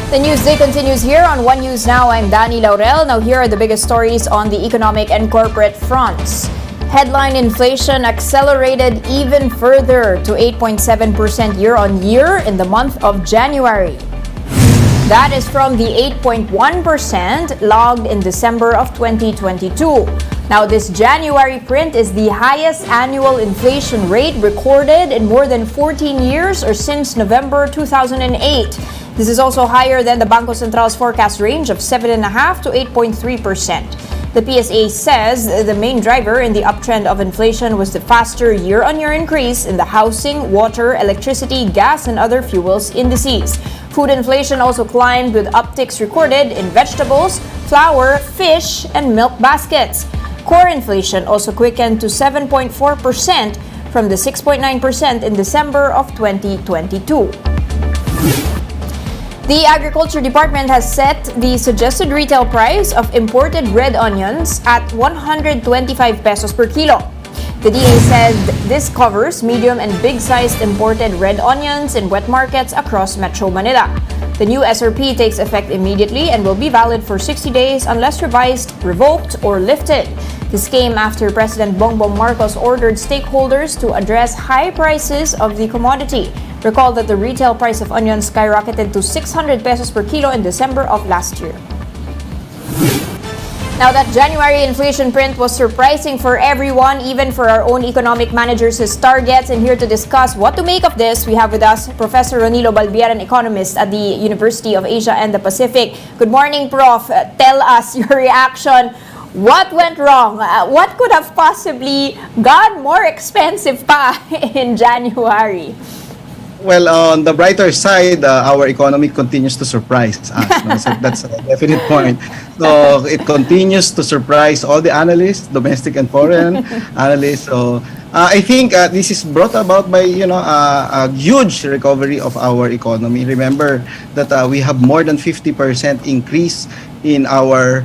The news day continues here on One News Now. I'm Danny Laurel. Now here are the biggest stories on the economic and corporate fronts. Headline inflation accelerated even further to 8.7% year-on-year in the month of January. That is from the 8.1% logged in December of 2022. Now, this January print is the highest annual inflation rate recorded in more than 14 years or since November 2008. This is also higher than the Bangko Central's forecast range of 7.5% to 8.3%. The PSA says the main driver in the uptrend of inflation was the faster year-on-year increase in the housing, water, electricity, gas, and other fuels indices. Food inflation also climbed with upticks recorded in vegetables, flour, fish, and milk baskets. Core inflation also quickened to 7.4% from the 6.9% in December of 2022. The Agriculture Department has set the suggested retail price of imported red onions at 125 pesos per kilo. The DA said this covers medium and big-sized imported red onions in wet markets across Metro Manila. The new SRP takes effect immediately and will be valid for 60 days unless revised, revoked, or lifted. This came after President Bongbong Marcos ordered stakeholders to address high prices of the commodity. Recall that the retail price of onions skyrocketed to 600 pesos per kilo in December of last year. Now, that January inflation print was surprising for everyone, even for our own economic managers' targets. And here to discuss what to make of this, we have with us Professor Ronilo Balbier, an economist at the University of Asia and the Pacific. Good morning, Prof. Tell us your reaction. What went wrong? What could have possibly gone more expensive pa in January? Well, on the brighter side, our economy continues to surprise us. So that's a definite point. So it continues to surprise all the analysts, domestic and foreign analysts. So I think this is brought about by a huge recovery of our economy. Remember that we have more than 50% increase in our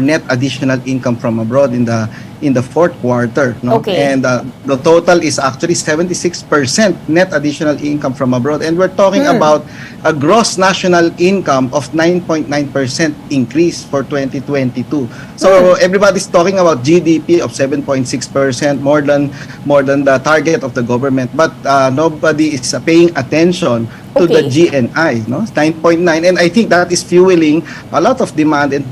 net additional income from abroad in the fourth quarter, no? Okay. And the total is actually 76% net additional income from abroad, and we're talking about a gross national income of 9.9% increase for 2022. So everybody's talking about GDP of 7.6%, more than the target of the government, but nobody is paying attention to the GNI, no? 9.9, and I think that is fueling a lot of demand and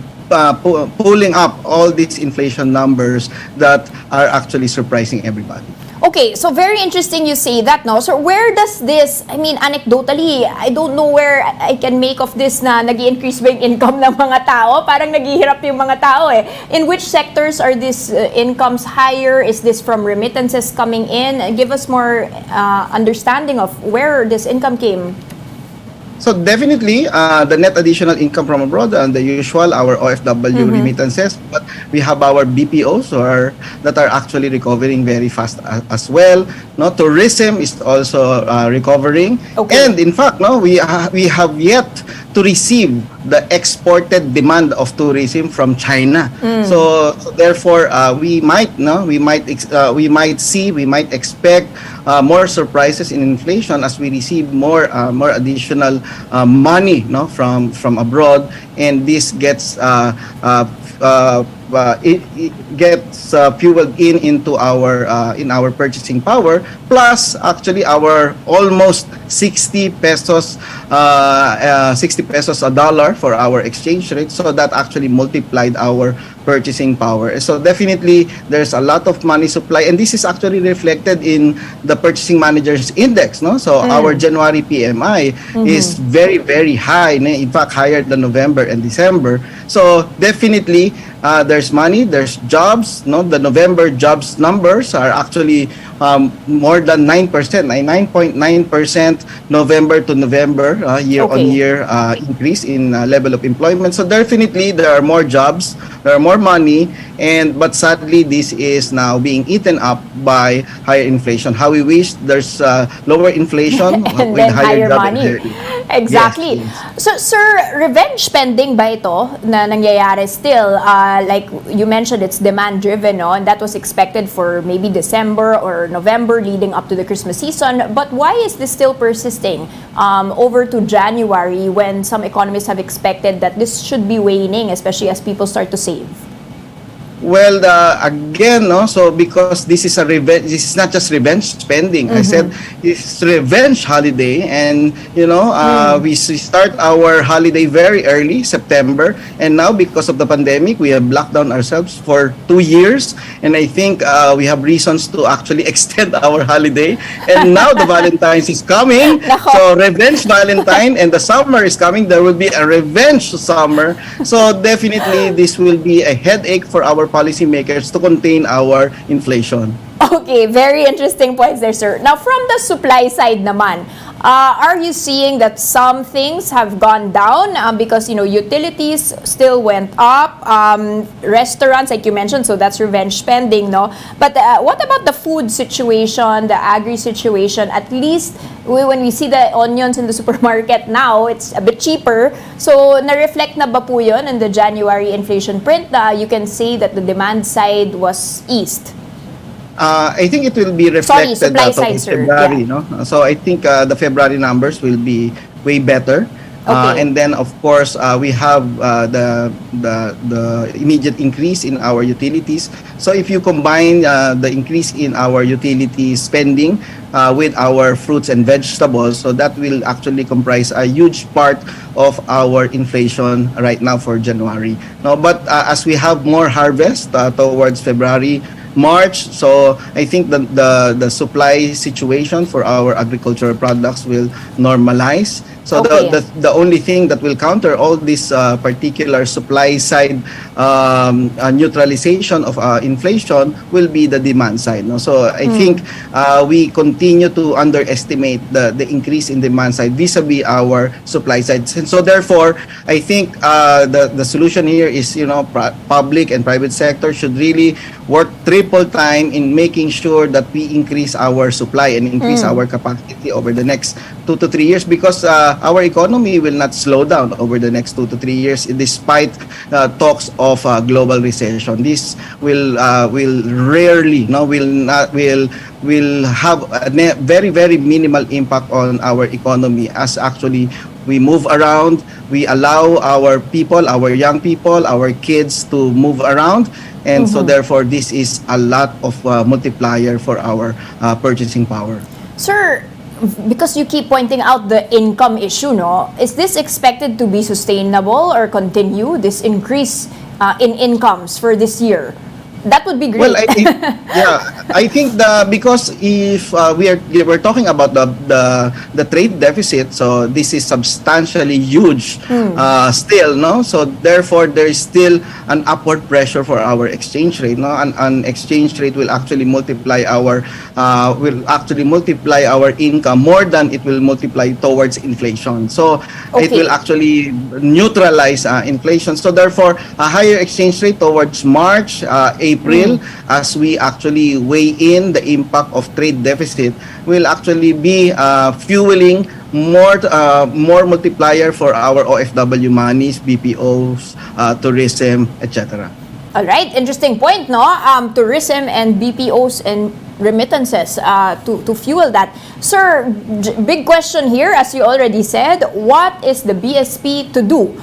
pulling up all these inflation numbers that are actually surprising everybody. Okay, so very interesting you say that, no? So where does this, anecdotally, I don't know where I can make of this na nag-increase ba yung income ng mga tao? Parang naghihirap yung mga tao eh. In which sectors are these incomes higher? Is this from remittances coming in? Give us more understanding of where this income came. So definitely, the net additional income from abroad and the usual, our OFW remittances, but we have our BPOs that are actually recovering very fast as well. No, tourism is also recovering, and in fact, no, we have yet to receive the exported demand of tourism from China. So therefore, we might expect more surprises in inflation as we receive more additional money, no, from abroad, and this gets it gets fueled into our purchasing power, plus actually our almost 60 pesos a dollar for our exchange rate, so that actually multiplied our purchasing power. So definitely there's a lot of money supply, and this is actually reflected in the purchasing managers index, no? So our January PMI is very, very high, in fact higher than November and December. So definitely there's money, there's jobs, no? The November jobs numbers are actually more than 9%, 9.9% November to November year-on-year increase in level of employment. So definitely there are more jobs, there are more more money, but sadly this is now being eaten up by higher inflation. How we wish there's lower inflation And with then higher job money. security. Exactly. Yes. So, sir, revenge spending ba ito na nangyayari still? Like you mentioned, it's demand-driven, no? And that was expected for maybe December or November leading up to the Christmas season. But why is this still persisting over to January when some economists have expected that this should be waning, especially as people start to save? Well, again, no. So because this is a revenge, this is not just revenge spending. I said it's revenge holiday, and we start our holiday very early, September, and now because of the pandemic, we have locked down ourselves for 2 years, and I think we have reasons to actually extend our holiday. And now the Valentine's is coming, so revenge Valentine, and the summer is coming. There will be a revenge summer. So definitely, this will be a headache for our policymakers to contain our inflation. Okay, very interesting points there, sir. Now, from the supply side naman, are you seeing that some things have gone down because, utilities still went up, restaurants, like you mentioned, so that's revenge spending, no? But what about the food situation, the agri situation? At least when we see the onions in the supermarket now, it's a bit cheaper. So, na-reflect na ba po yun in the January inflation print? You can say that the demand side was eased. I think it will be reflected supply in side, sir. February, Yeah. no? So I think the February numbers will be way better. Okay. And then of course we have the immediate increase in our utilities. So if you combine the increase in our utility spending with our fruits and vegetables, so that will actually comprise a huge part of our inflation right now for January. No, but as we have more harvest towards February, March, so I think the supply situation for our agricultural products will normalize. So Okay. the only thing that will counter all this particular supply side neutralization of inflation will be the demand side. No? So I think we continue to underestimate the increase in demand side vis-a-vis our supply side. And so therefore, I think the solution here is public and private sector should really work triple time in making sure that we increase our supply and increase our capacity over the next 2 to 3 years, because our economy will not slow down over the next 2 to 3 years despite talks of global recession. This will rarely will have a very very minimal impact on our economy, as actually we move around, we allow our people, our young people, our kids to move around, and so therefore this is a lot of multiplier for our purchasing power. Sir, because you keep pointing out the income issue, no? Is this expected to be sustainable or continue this increase in incomes for this year? That would be great. Well, I think because if we're talking about the trade deficit, so this is substantially huge still, no? So therefore there is still an upward pressure for our exchange rate, no? An exchange rate will actually multiply our income more than it will multiply towards inflation. So it Okay. will actually neutralize inflation. So therefore a higher exchange rate towards March, April, as we actually weigh in the impact of trade deficit, will actually be fueling more multiplier for our OFW monies, BPOs, tourism, etc. All right, interesting point, no? Tourism and BPOs and remittances to fuel that. Sir, big question here, as you already said, what is the BSP to do?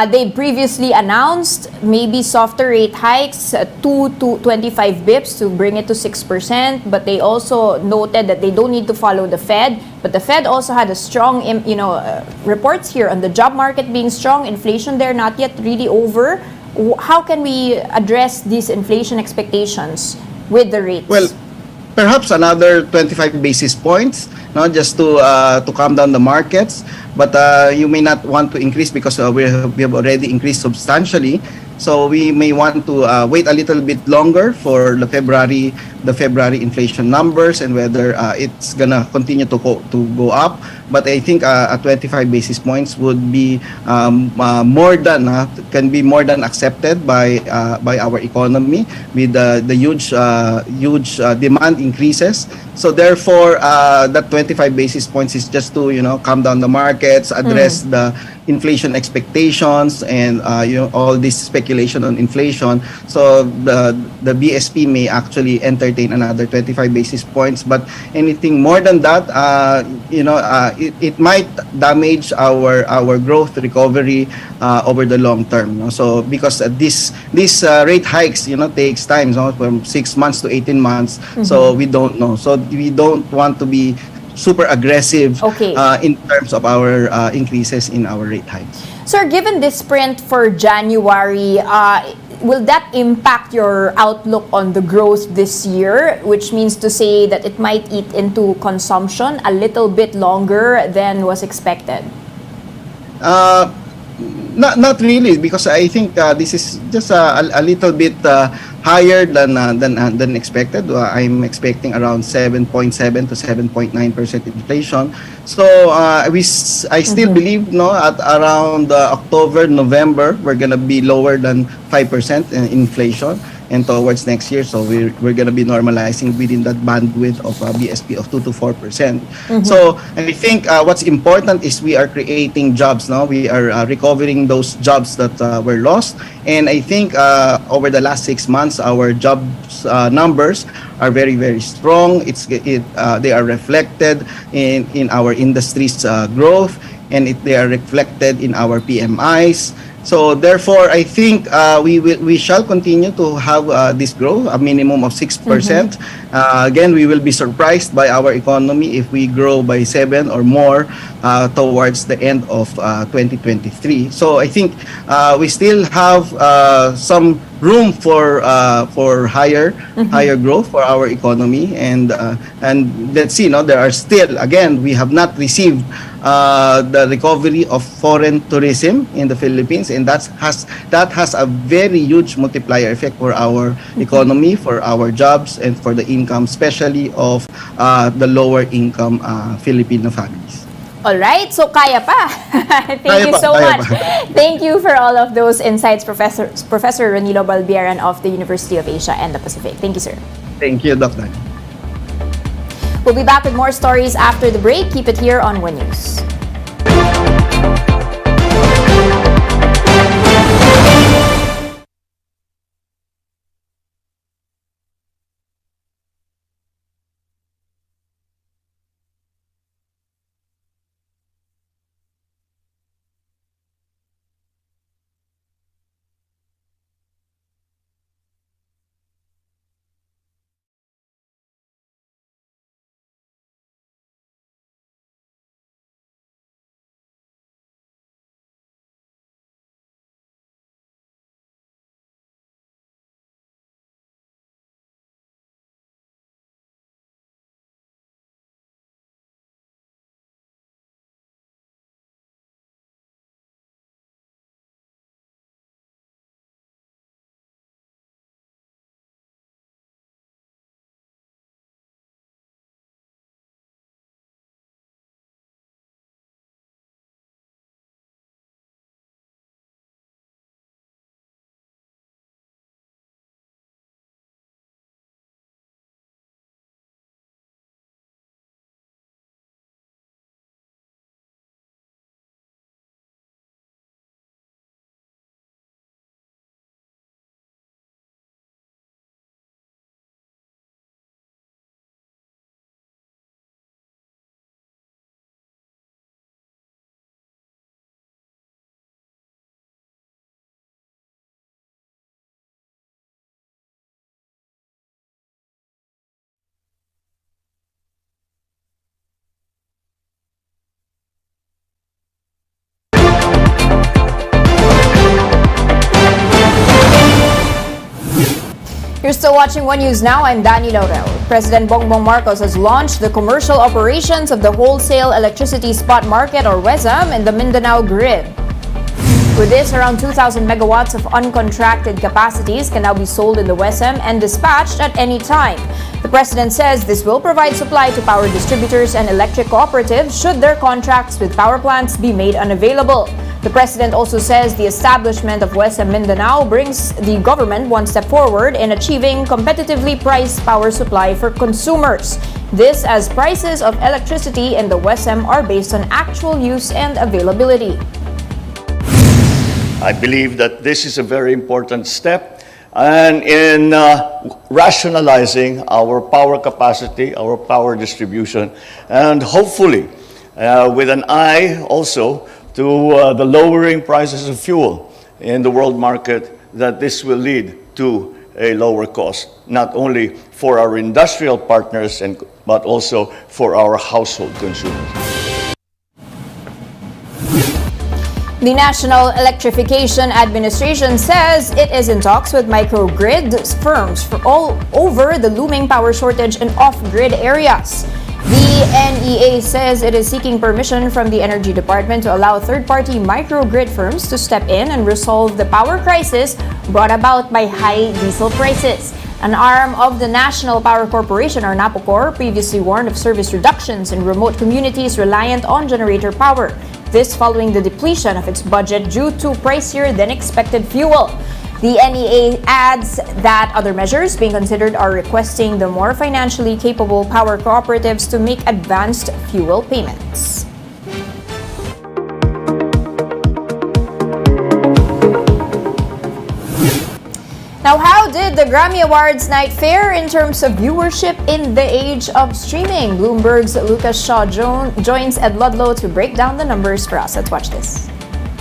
They previously announced maybe softer rate hikes, 2 to 25 bips to bring it to 6%, but they also noted that they don't need to follow the Fed. But the Fed also had a strong, reports here on the job market being strong, inflation there not yet really over. How can we address these inflation expectations with the rates? Well, perhaps another 25 basis points, no, just to calm down the markets. But you may not want to increase because we have already increased substantially. So we may want to wait a little bit longer for the February inflation numbers and whether it's gonna continue to go up. But I think a 25 basis points would be can be more than accepted by our economy with the huge demand increases. So therefore, that 25 basis points is just to calm down the markets, address the inflation expectations, and all this speculation on inflation. So the BSP may actually entertain another 25 basis points, but anything more than that, it might damage our growth recovery over the long term. So because these rate hikes takes time, from 6 months to 18 months. So we don't know. So we don't want to be super aggressive in terms of our increases in our rate hikes. Sir, given this print for January, will that impact your outlook on the growth this year, which means to say that it might eat into consumption a little bit longer than was expected? Not really, because I think this is just a little bit higher than expected. I'm expecting around 7.7 to 7.9% inflation. So I still believe at around October, November, we're gonna be lower than 5% in inflation. And towards next year, so we're going to be normalizing within that bandwidth of BSP of 2 to 4%. So I think what's important is we are creating jobs now. We are recovering those jobs that were lost. And I think over the last 6 months, our jobs numbers are very, very strong. They are reflected in our industry's growth, and they are reflected in our PMIs. So therefore, I think we shall continue to have this growth, a minimum of 6%. Again, we will be surprised by our economy if we grow by 7 or more towards the end of 2023. So I think we still have some room for higher growth for our economy, and let's see. There are still, again, we have not received the recovery of foreign tourism in the Philippines, and that has a very huge multiplier effect for our economy, for our jobs, and for the income, especially of the lower income Filipino families. All right, so kaya pa. Thank you so much. Thank you for all of those insights, Professor Ronilo Balbieran of the University of Asia and the Pacific. Thank you, sir. Thank you, Dr. We'll be back with more stories after the break. Keep it here on One News. You're still watching One News Now. I'm Danny Laurel. President Bongbong Marcos has launched the commercial operations of the Wholesale Electricity Spot Market, or WESM, in the Mindanao grid. With this, around 2,000 megawatts of uncontracted capacities can now be sold in the WESM and dispatched at any time. The president says this will provide supply to power distributors and electric cooperatives should their contracts with power plants be made unavailable. The president also says the establishment of WESM Mindanao brings the government one step forward in achieving competitively priced power supply for consumers. This as prices of electricity in the WESM are based on actual use and availability. I believe that this is a very important step and in rationalizing our power capacity, our power distribution, and hopefully with an eye also to the lowering prices of fuel in the world market, that this will lead to a lower cost, not only for our industrial partners but also for our household consumers. The National Electrification Administration says it is in talks with microgrid firms for all over the looming power shortage in off-grid areas. The NEA says it is seeking permission from the Energy Department to allow third-party microgrid firms to step in and resolve the power crisis brought about by high diesel prices. An arm of the National Power Corporation, or NAPOCOR, previously warned of service reductions in remote communities reliant on generator power. This following the depletion of its budget due to pricier than expected fuel. The NEA adds that other measures being considered are requesting the more financially capable power cooperatives to make advanced fuel payments. Now, how did the Grammy Awards night fare in terms of viewership in the age of streaming? Bloomberg's Lucas Shaw joins Ed Ludlow to break down the numbers for us. Let's watch this.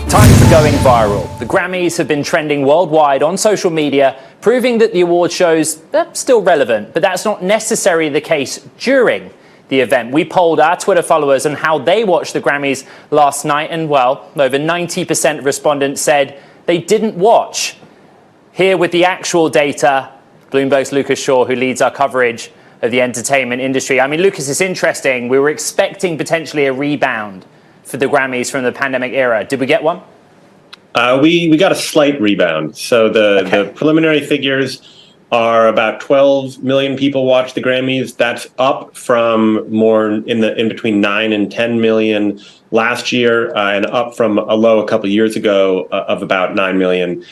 Time for going viral. The Grammys have been trending worldwide on social media, proving that the award shows are still relevant, but that's not necessarily the case during the event. We polled our Twitter followers on how they watched the Grammys last night, and well, over 90% of respondents said they didn't watch. Here with the actual data, Bloomberg's Lucas Shaw, who leads our coverage of the entertainment industry. I mean, Lucas, it's interesting. We were expecting potentially a rebound for the Grammys from the pandemic era. Did we get one? We got a slight rebound. So the preliminary figures are about 12 million people watched the Grammys. That's up from more in between 9 and 10 million last year, and up from a low a couple of years ago of about 9 million.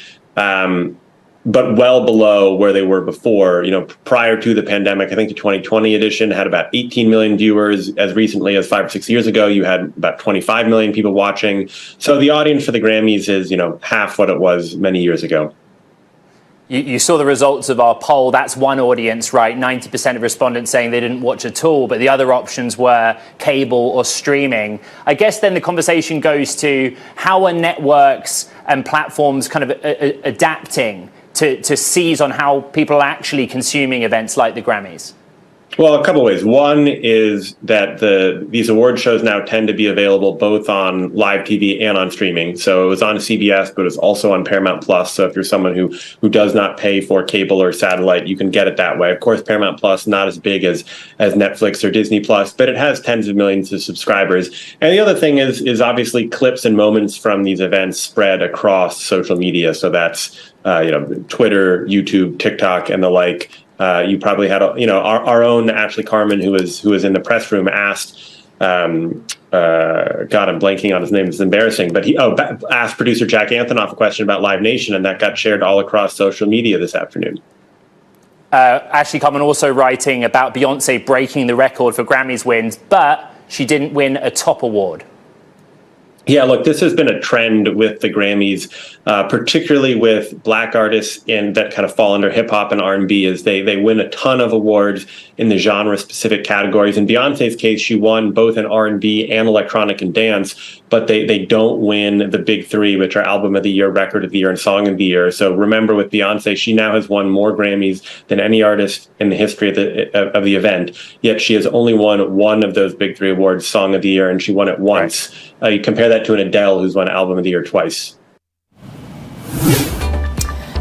But well below where they were before. You know, prior to the pandemic, I think the 2020 edition had about 18 million viewers. As recently as 5 or 6 years ago, you had about 25 million people watching. So the audience for the Grammys is, half what it was many years ago. You saw the results of our poll. That's one audience, right? 90% of respondents saying they didn't watch at all, but the other options were cable or streaming. I guess then the conversation goes to how are networks and platforms kind of adapting to seize on how people are actually consuming events like the Grammys? Well, a couple ways. One is that these award shows now tend to be available both on live TV and on streaming. So it was on CBS, but it's also on Paramount Plus. So if you're someone who does not pay for cable or satellite, you can get it that way. Of course, Paramount Plus not as big as Netflix or Disney Plus, but it has tens of millions of subscribers. And the other thing is obviously clips and moments from these events spread across social media. So that's Twitter, YouTube, TikTok, and the like. You probably had, our own Ashley Carmen, who was in the press room, asked, God, I'm blanking on his name. It's embarrassing. But he asked producer Jack Antonoff a question about Live Nation, and that got shared all across social media this afternoon. Ashley Carmen also writing about Beyonce breaking the record for Grammys wins, but she didn't win a top award. Yeah, look, this has been a trend with the Grammys, particularly with Black artists that kind of fall under hip hop and R&B, is they win a ton of awards in the genre-specific categories. In Beyonce's case, she won both in R&B and electronic and dance, but they don't win the big three, which are Album of the Year, Record of the Year, and Song of the Year. So remember, with Beyonce, she now has won more Grammys than any artist in the history of the event, yet she has only won one of those big three awards, Song of the Year, and she won it once. Right. You compare that to an Adele who's won Album of the Year twice.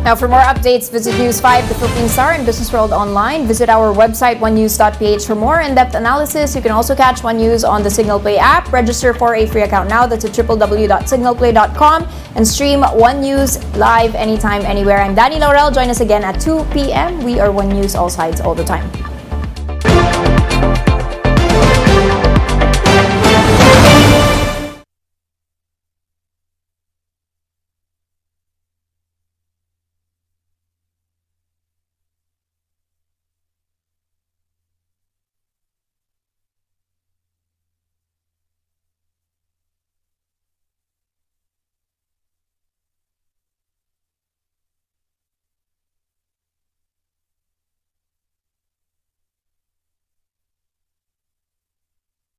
Now, for more updates, visit News 5, the Philippine Star, and Business World Online. Visit our website, onenews.ph, for more in-depth analysis. You can also catch One News on the Signal Play app. Register for a free account now. That's at www.signalplay.com. And stream One News live anytime, anywhere. I'm Danny Laurel. Join us again at 2 p.m. We are One News, all sides, all the time.